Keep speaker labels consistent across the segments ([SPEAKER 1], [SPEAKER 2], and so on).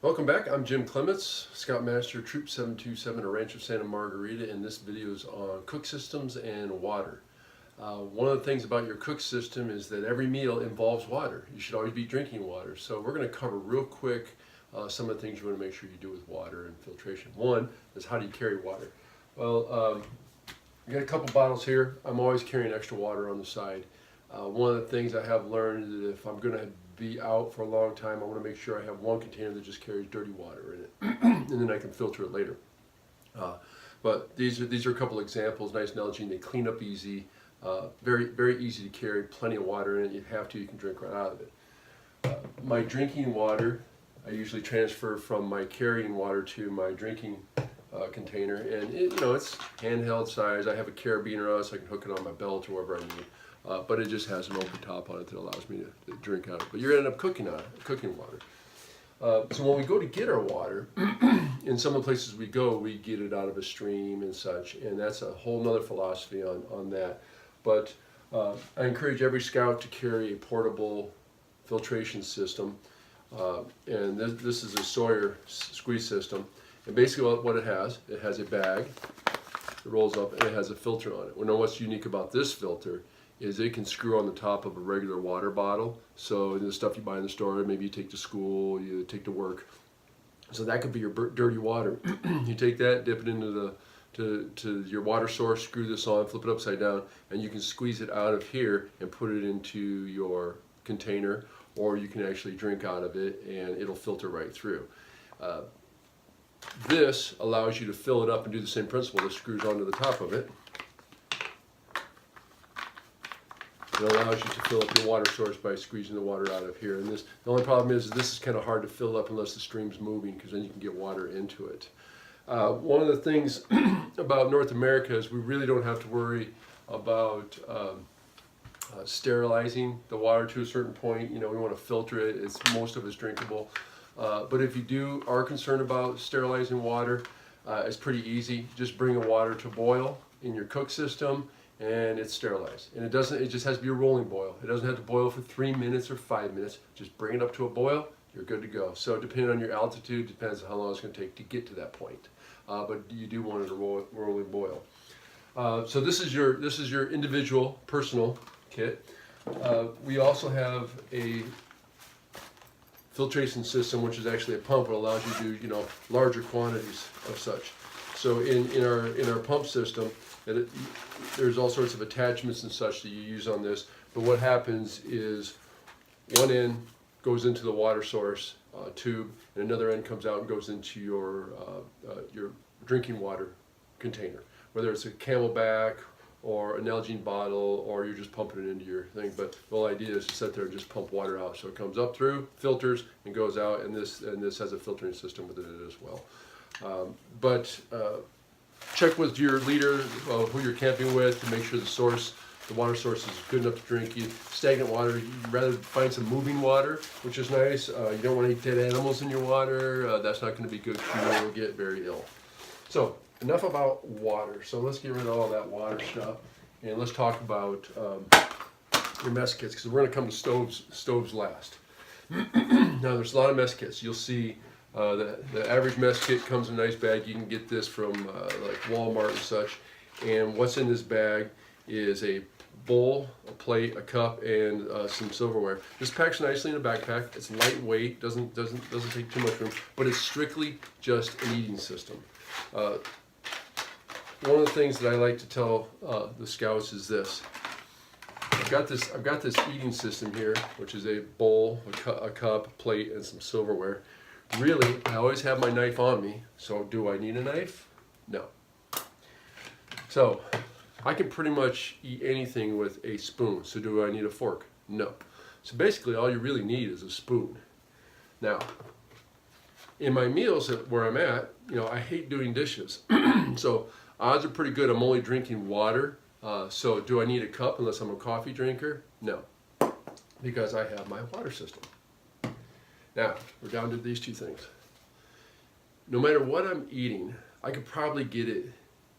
[SPEAKER 1] Welcome back. I'm Jim Clements, Scoutmaster Troop 727 at Rancho Santa Margarita, and this video is on cook systems and water. One of the things about your cook system is that every meal involves water. You should always be drinking water. So we're going to cover real quick some of the things you want to make sure you do with water and filtration. One is, how do you carry water? Well, I got a couple bottles here. I'm always carrying extra water on the side. One of the things I have learned is that if I'm going to be out for a long time, I want to make sure I have one container that just carries dirty water in it, and then I can filter it later. But these are a couple examples, nice and Nalgene. They clean up easy, very easy to carry, plenty of water in it. You can drink right out of it. My drinking water, I usually transfer from my carrying water to my drinking container, and it's handheld size. I have a carabiner on, so I can hook it on my belt or wherever I need. But it just has an open top on it that allows me to drink out of it. But you're going to end up cooking water. So when we go to get our water, in some of the places we go, we get it out of a stream and such, and that's a whole nother philosophy on that. But I encourage every scout to carry a portable filtration system, and this is a Sawyer squeeze system. And basically what it has a bag, it rolls up, and it has a filter on it. We know what's unique about this filter is it can screw on the top of a regular water bottle. So the stuff you buy in the store, maybe you take to school, you take to work. So that could be your dirty water. You take that, dip it into to your water source, screw this on, flip it upside down, and you can squeeze it out of here and put it into your container, or you can actually drink out of it and it'll filter right through. This allows you to fill it up and do the same principle. This screws onto the top of it. It allows you to fill up your water source by squeezing the water out of here. And the only problem is this is kind of hard to fill up unless the stream's moving, because then you can get water into it. One of the things about North America is we really don't have to worry about sterilizing the water to a certain point. We want to filter it. Most of it's drinkable. But if you are concerned about sterilizing water, it's pretty easy. Just bring the water to boil in your cook system, and it's sterilized. And it just has to be a rolling boil. It doesn't have to boil for 3 minutes or 5 minutes. Just bring it up to a boil, you're good to go. So depending on your altitude, depends on how long it's going to take to get to that point. But you do want it to rolling boil. So this is your individual personal kit. We also have a filtration system, which is actually a pump that allows you to do larger quantities of such. So in our pump system, there's all sorts of attachments and such that you use on this. But what happens is one end goes into the water source tube, and another end comes out and goes into your drinking water container, whether it's a Camelback or a Nalgene bottle, or you're just pumping it into your thing. But the whole idea is to sit there and just pump water out. So it comes up through, filters, and goes out, and this has a filtering system with it as well. Check with your leader, who you're camping with, to make sure the water source is good enough to drink. Stagnant water, you'd rather find some moving water, which is nice. You don't want any dead animals in your water. That's not going to be good. You will get very ill. So enough about water. So let's get rid of all that water stuff, and let's talk about your mess kits, because we're going to come to stoves last. Now there's a lot of mess kits. You'll see the average mess kit comes in a nice bag. You can get this from like Walmart and such. And what's in this bag is a bowl, a plate, a cup, and some silverware. This packs nicely in a backpack. It's lightweight, doesn't take too much room, but it's strictly just an eating system. One of the things that I like to tell the scouts is this. I've got this eating system here, which is a bowl, a cup, a plate, and some silverware. Really, I always have my knife on me. So do I need a knife? No. So I can pretty much eat anything with a spoon. So do I need a fork? No. So basically all you really need is a spoon. Now, in my meals where I'm at, I hate doing dishes. So odds are pretty good I'm only drinking water. So do I need a cup unless I'm a coffee drinker? No, because I have my water system. Now, we're down to these two things. No matter what I'm eating, I could probably get it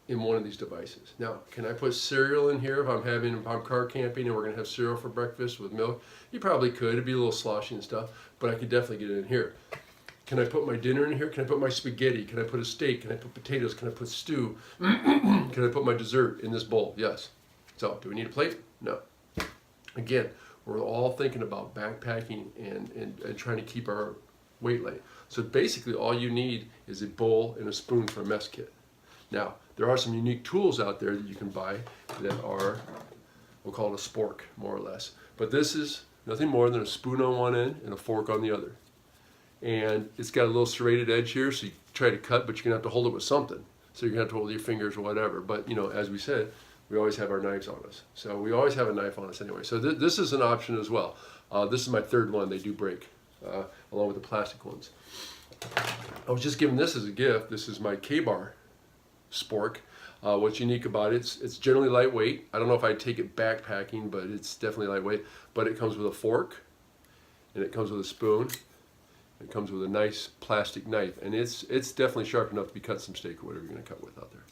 [SPEAKER 1] in one of these devices. Now, can I put cereal in here if I'm car camping and we're gonna have cereal for breakfast with milk? You probably could. It'd be a little sloshy and stuff, but I could definitely get it in here. Can I put my dinner in here? Can I put my spaghetti? Can I put a steak? Can I put potatoes? Can I put stew? Can I put my dessert in this bowl? Yes. So, do we need a plate? No. Again, we're all thinking about backpacking and trying to keep our weight light. So basically all you need is a bowl and a spoon for a mess kit. Now, there are some unique tools out there that you can buy that are, we'll call it a spork, more or less. But this is nothing more than a spoon on one end and a fork on the other. And it's got a little serrated edge here, so you try to cut, but you're gonna have to hold it with something. So you're gonna have to hold your fingers or whatever. But you know, as we said, we always have our knives on us. So we always have a knife on us anyway. So this is an option as well. This is my third one. They do break, along with the plastic ones. I was just given this as a gift. This is my Ka-Bar spork. What's unique about it, it's generally lightweight. I don't know if I'd take it backpacking, but it's definitely lightweight. But it comes with a fork, and it comes with a spoon. It comes with a nice plastic knife, and it's definitely sharp enough to be cut some steak or whatever you're going to cut with out there.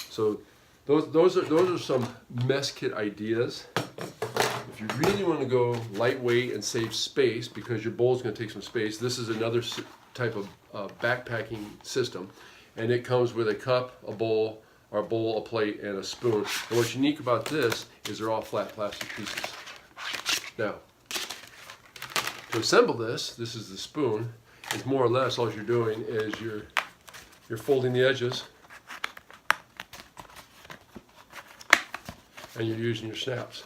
[SPEAKER 1] So those are some mess kit ideas. If you really want to go lightweight and save space, because your bowl is going to take some space, this is another type of backpacking system, and it comes with a cup, a bowl, a plate, and a spoon. And what's unique about this is they're all flat plastic pieces. Now, to assemble this is the spoon. It's more or less all you're doing is you're folding the edges, and you're using your snaps.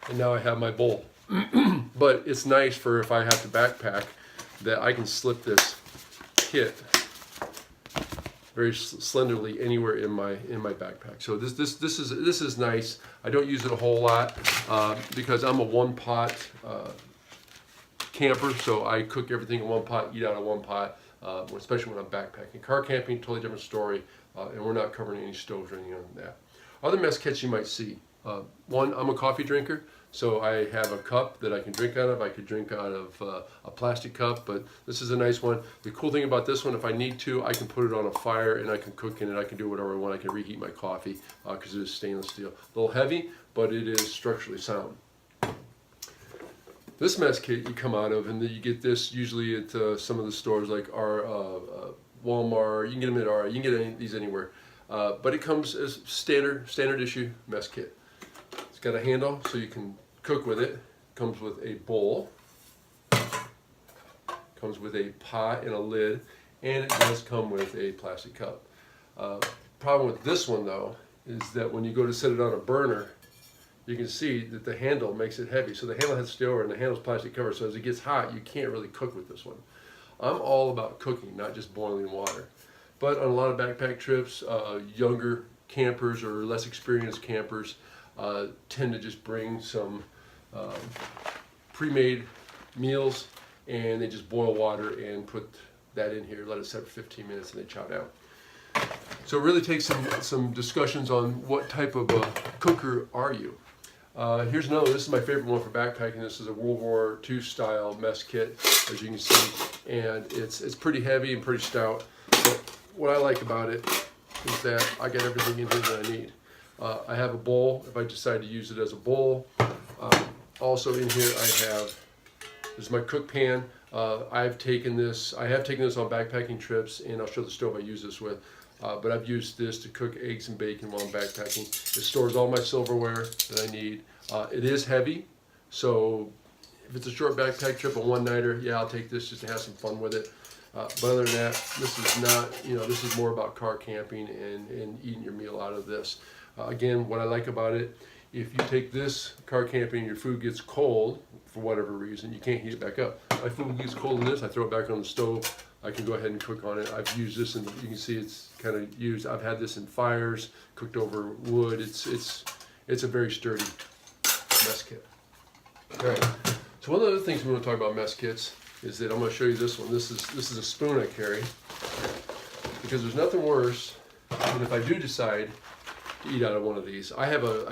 [SPEAKER 1] And now I have my bowl. But it's nice for if I have to backpack that I can slip this kit very slenderly anywhere in my backpack. So this is nice. I don't use it a whole lot because I'm a one pot camper, so I cook everything in one pot, eat out of one pot, especially when I'm backpacking. Car camping, totally different story, and we're not covering any stoves or anything like that. Other mess kits you might see. One, I'm a coffee drinker, so I have a cup that I can drink out of. I could drink out of a plastic cup, but this is a nice one. The cool thing about this one, if I need to, I can put it on a fire and I can cook in it. I can do whatever I want. I can reheat my coffee because it is stainless steel. A little heavy, but it is structurally sound. This mess kit you come out of, and then you get this usually at some of the stores like our Walmart. You can get them at our. You can get these anywhere, but it comes as standard issue mess kit. It's got a handle so you can cook with it. Comes with a bowl. Comes with a pot and a lid, and it does come with a plastic cup. Problem with this one though is that when you go to set it on a burner, you can see that the handle makes it heavy. So the handle has to stay over and the handle's plastic cover. So as it gets hot, you can't really cook with this one. I'm all about cooking, not just boiling water. But on a lot of backpack trips, younger campers or less experienced campers tend to just bring some pre-made meals, and they just boil water and put that in here, let it set for 15 minutes, and they chow down. So it really takes some discussions on what type of cooker are you. Here's another. This is my favorite one for backpacking. This is a World War II style mess kit, as you can see, and it's pretty heavy and pretty stout. But what I like about it is that I got everything in here that I need. I have a bowl if I decide to use it as a bowl. Also in here I have, this is my cook pan. I have taken this on backpacking trips, and I'll show the stove I use this with. But I've used this to cook eggs and bacon while I'm backpacking. It stores all my silverware that I need. It is heavy, so if it's a short backpack trip, a one-nighter, yeah, I'll take this just to have some fun with it. But other than that, this is not, this is more about car camping and eating your meal out of this. Again, what I like about it, if you take this car camping and your food gets cold, for whatever reason, you can't heat it back up. My food gets cold in this, I throw it back on the stove. I can go ahead and cook on it. I've used this, and you can see it's kind of used. I've had this in fires, cooked over wood. It's a very sturdy mess kit. All right. So one of the other things we want to talk about mess kits is that I'm going to show you this one. This is a spoon I carry, because there's nothing worse than if I do decide to eat out of one of these. I have a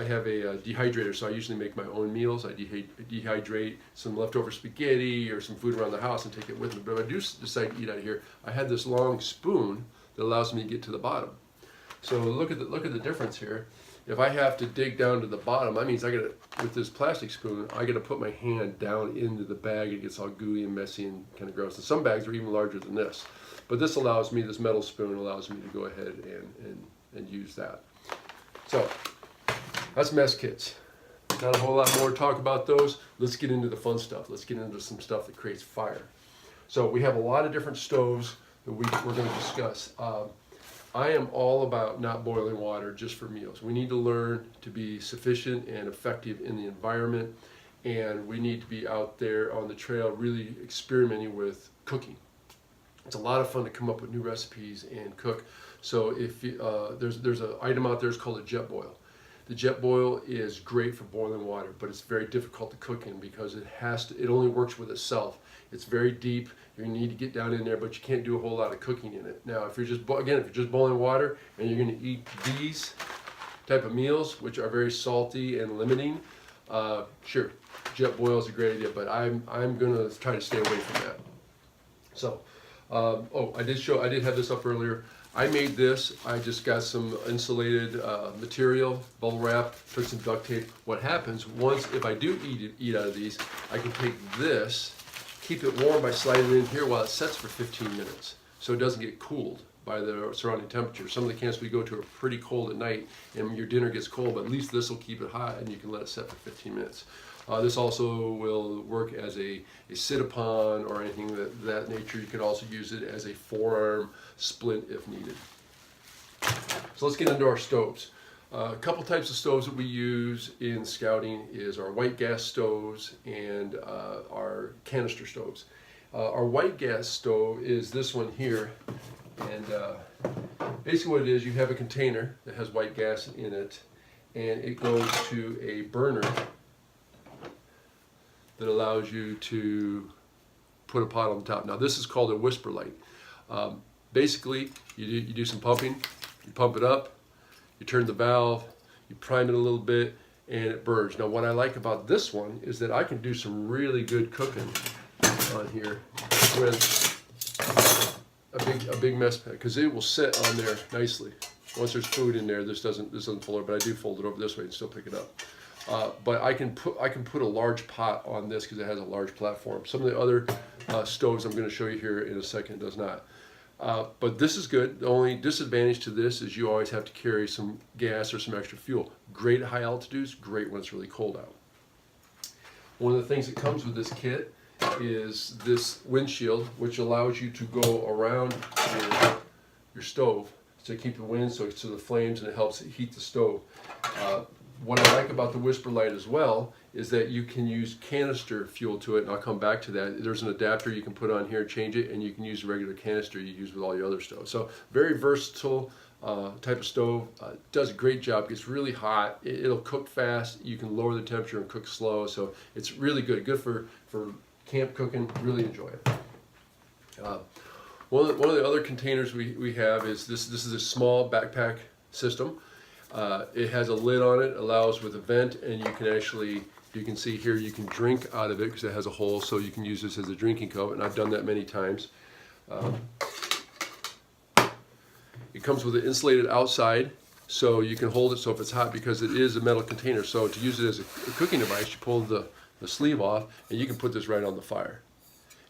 [SPEAKER 1] dehydrator, so I usually make my own meals. I dehydrate some leftover spaghetti or some food around the house and take it with me. But if I do decide to eat out of here, I have this long spoon that allows me to get to the bottom. So look at the difference here. if I have to dig down to the bottom, that means I gotta, with this plastic spoon, I gotta put my hand down into the bag. It gets all gooey and messy and kind of gross. And some bags are even larger than this. But this allows me, this metal spoon allows me to go ahead and use that. So that's mess kits. Not a whole lot more to talk about those. Let's get into the fun stuff. Let's get into some stuff that creates fire. So we have a lot of different stoves that we're going to discuss. I am all about not boiling water just for meals. We need to learn to be sufficient and effective in the environment, and we need to be out there on the trail really experimenting with cooking. It's a lot of fun to come up with new recipes and cook. So if there's an item out there, it's called a Jetboil. The Jetboil is great for boiling water, but it's very difficult to cook in because it only works with itself. It's very deep. You need to get down in there, but you can't do a whole lot of cooking in it. Now, if you're just boiling water and you're going to eat these type of meals, which are very salty and limiting, sure, Jetboil is a great idea, but I'm going to try to stay away from that. So, I did have this up earlier. I made this. I just got some insulated material, bubble wrap, put some duct tape. What happens if I do eat out of these, I can take this, keep it warm by sliding it in here while it sets for 15 minutes, so it doesn't get cooled by the surrounding temperature. Some of the camps we go to are pretty cold at night, and your dinner gets cold, but at least this will keep it hot, and you can let it set for 15 minutes. This also will work as a sit-upon or anything that nature. You could also use it as a forearm splint if needed. So let's get into our stoves. A couple types of stoves that we use in scouting is our white gas stoves and our canister stoves. Our white gas stove is this one here, and basically what it is, you have a container that has white gas in it, and it goes to a burner that allows you to put a pot on the top. Now this is called a whisper light. Basically, you do some pumping, you pump it up, you turn the valve, you prime it a little bit, and it burns. Now what I like about this one is that I can do some really good cooking on here with a big mess pan, because it will sit on there nicely. Once there's food in there, this doesn't fold over, but I do fold it over this way and still pick it up. But I can put a large pot on this because it has a large platform. Some of the other stoves I'm going to show you here in a second does not. But this is good. The only disadvantage to this is you always have to carry some gas or some extra fuel. Great at high altitudes, great when it's really cold out. One of the things that comes with this kit is this windshield, which allows you to go around your stove to keep the wind so the flames, and it helps heat the stove. What I like about the Whisper Light as well is that you can use canister fuel to it, and I'll come back to that. There's an adapter you can put on here, change it, and you can use the regular canister you use with all your other stoves. So very versatile type of stove. Does a great job. Gets really hot. It'll cook fast. You can lower the temperature and cook slow. So it's really good. Good for camp cooking. Really enjoy it. One of the other containers we have is this is a small backpack system. It has a lid on it, allows with a vent, and you can see here, you can drink out of it because it has a hole, so you can use this as a drinking cup, and I've done that many times. It comes with an insulated outside, so you can hold it so if it's hot, because it is a metal container, so to use it as a cooking device, you pull the sleeve off, and you can put this right on the fire.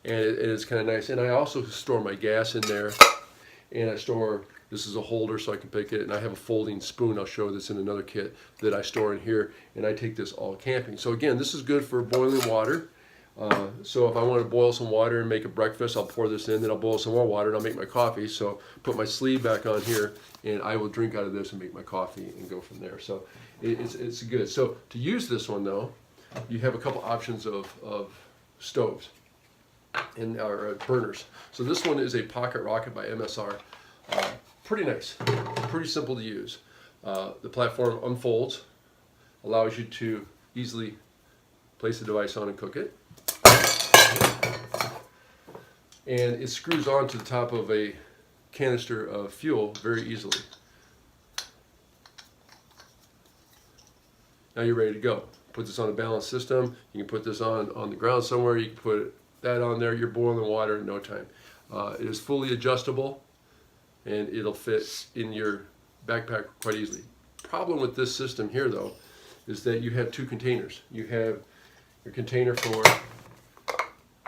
[SPEAKER 1] And it is kind of nice. And I also store my gas in there, and this is a holder so I can pick it, and I have a folding spoon, I'll show this in another kit, that I store in here, and I take this all camping. So again, this is good for boiling water. So if I want to boil some water and make a breakfast, I'll pour this in, then I'll boil some more water and I'll make my coffee. So put my sleeve back on here, and I will drink out of this and make my coffee and go from there. So it's good. So to use this one though, you have a couple options of stoves and or burners. So this one is a Pocket Rocket by MSR. Pretty nice, pretty simple to use. The platform unfolds, allows you to easily place the device on and cook it. And it screws on to the top of a canister of fuel very easily. Now you're ready to go. Put this on a balanced system. You can put this on the ground somewhere. You can put that on there. You're boiling water in no time. It is fully adjustable, and it'll fit in your backpack quite easily. problem with this system here, though, is that you have two containers. You have your container for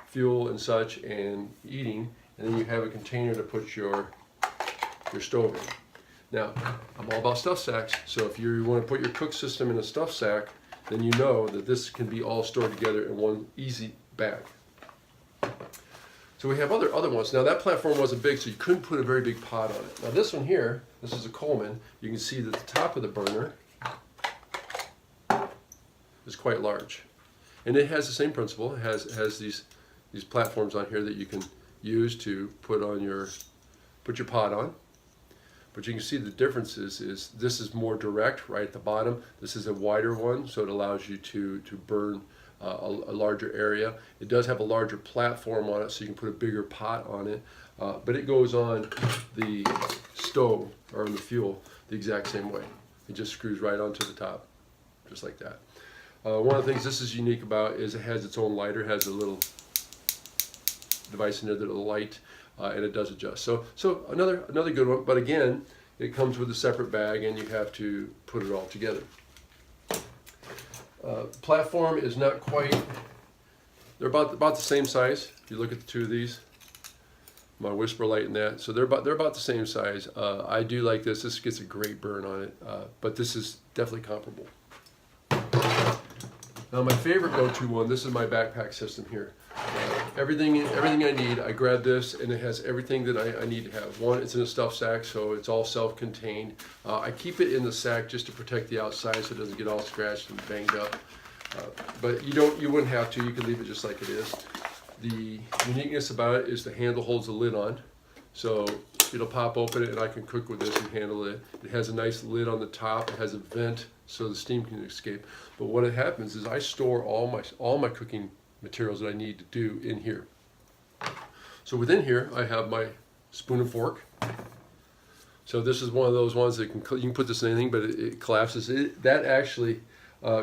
[SPEAKER 1] fuel and such and eating, and then you have a container to put your stove in. Now, I'm all about stuff sacks, so if you want to put your cook system in a stuff sack, then you know that this can be all stored together in one easy bag. So we have other ones. Now that platform wasn't big, so you couldn't put a very big pot on it. Now this one here, this is a Coleman. You can see that the top of the burner is quite large. And it has the same principle. It has these platforms on here that you can use to put your pot on. But you can see the difference is this is more direct right at the bottom. This is a wider one, so it allows you to burn a larger area. It does have a larger platform on it, so you can put a bigger pot on it. But it goes on the stove or on the fuel the exact same way. It just screws right onto the top, just like that. One of the things this is unique about is it has its own lighter. It has a little device in there that'll light, and it does adjust. So another good one. But again, it comes with a separate bag, and you have to put it all together. Platform is not quite. They're about the same size. If you look at the two of these, my Whisper Light and that, so they're about the same size. I do like this. This gets a great burn on it, but this is definitely comparable. Now my favorite go-to one. This is my backpack system here. Everything I need. I grab this, and it has everything that I need to have. One, it's in a stuff sack, so it's all self-contained. I keep it in the sack just to protect the outside, so it doesn't get all scratched and banged up. But you wouldn't have to. You can leave it just like it is. The uniqueness about it is the handle holds the lid on, so it'll pop open, and I can cook with this and handle it. It has a nice lid on the top. It has a vent so the steam can escape. But what happens is I store all my cooking materials that I need to do in here. So within here I have my spoon and fork. So this is one of those ones that you can put this in anything, but it collapses. That actually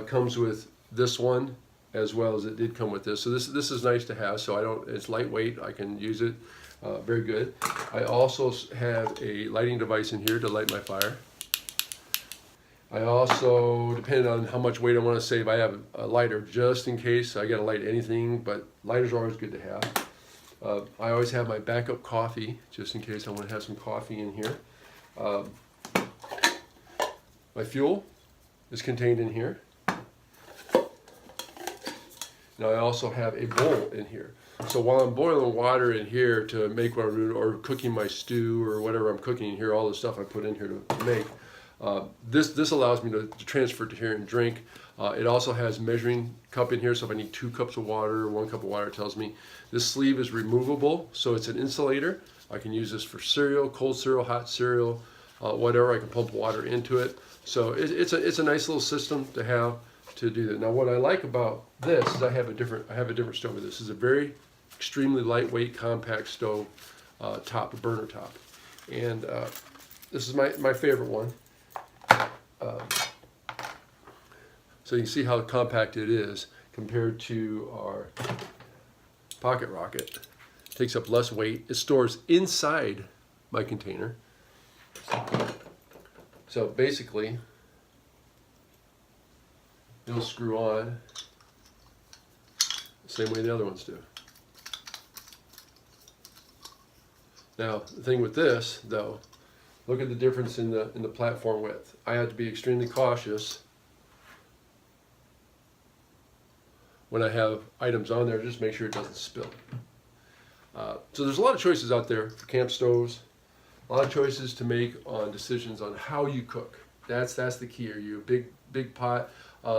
[SPEAKER 1] comes with this one as well as it did come with this. So this is nice to have. So it's lightweight. I can use it very good. I also have a lighting device in here to light my fire. I also, depending on how much weight I want to save, I have a lighter just in case I got to light anything, but lighters are always good to have. I always have my backup coffee just in case I want to have some coffee in here. My fuel is contained in here. Now I also have a bowl in here. So while I'm boiling water in here to make what I'm doing, or cooking my stew or whatever I'm cooking in here, all the stuff I put in here to make, this allows me to transfer it to here and drink. It also has measuring cup in here, so if I need 2 cups of water or 1 cup of water, it tells me. This sleeve is removable, so it's an insulator. I can use this for cereal, cold cereal, hot cereal, whatever. I can pump water into it. So it's a nice little system to have to do that. Now what I like about this is I have a different stove with this. This is a very extremely lightweight, compact stove, top, a burner top, and this is my favorite one. So you can see how compact it is compared to our Pocket Rocket. It takes up less weight. It stores inside my container. So basically, it'll screw on the same way the other ones do. Now, the thing with this, though, look at the difference in the platform width. I have to be extremely cautious when I have items on there, just make sure it doesn't spill. So there's a lot of choices out there for camp stoves, a lot of choices to make on decisions on how you cook. That's the key. Are you a big pot?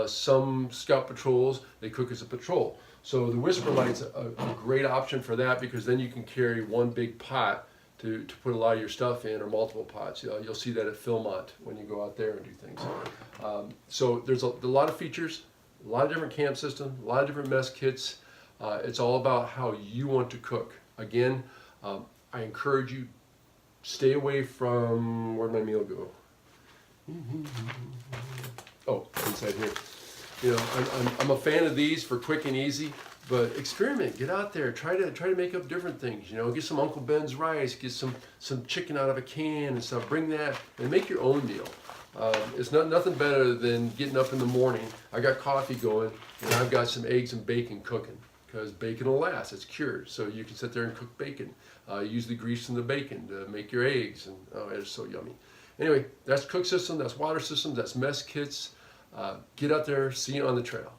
[SPEAKER 1] Some scout patrols, they cook as a patrol. So the Whisper Light's a great option for that, because then you can carry one big pot to put a lot of your stuff in, or multiple pots. You'll see that at Philmont when you go out there and do things. So there's a lot of features, a lot of different camp systems, a lot of different mess kits. It's all about how you want to cook. Again, I encourage you, stay away from, where'd my meal go? Oh, inside here. You know, I'm a fan of these for quick and easy, but experiment, get out there, try to make up different things. You know, get some Uncle Ben's rice, get some chicken out of a can and stuff. Bring that and make your own meal. It's nothing better than getting up in the morning. I got coffee going, and I've got some eggs and bacon cooking, because bacon will last. It's cured, so you can sit there and cook bacon. Use the grease from the bacon to make your eggs, and oh, it's so yummy. Anyway, that's cook system, that's water systems, that's mess kits. Get out there, see you on the trail.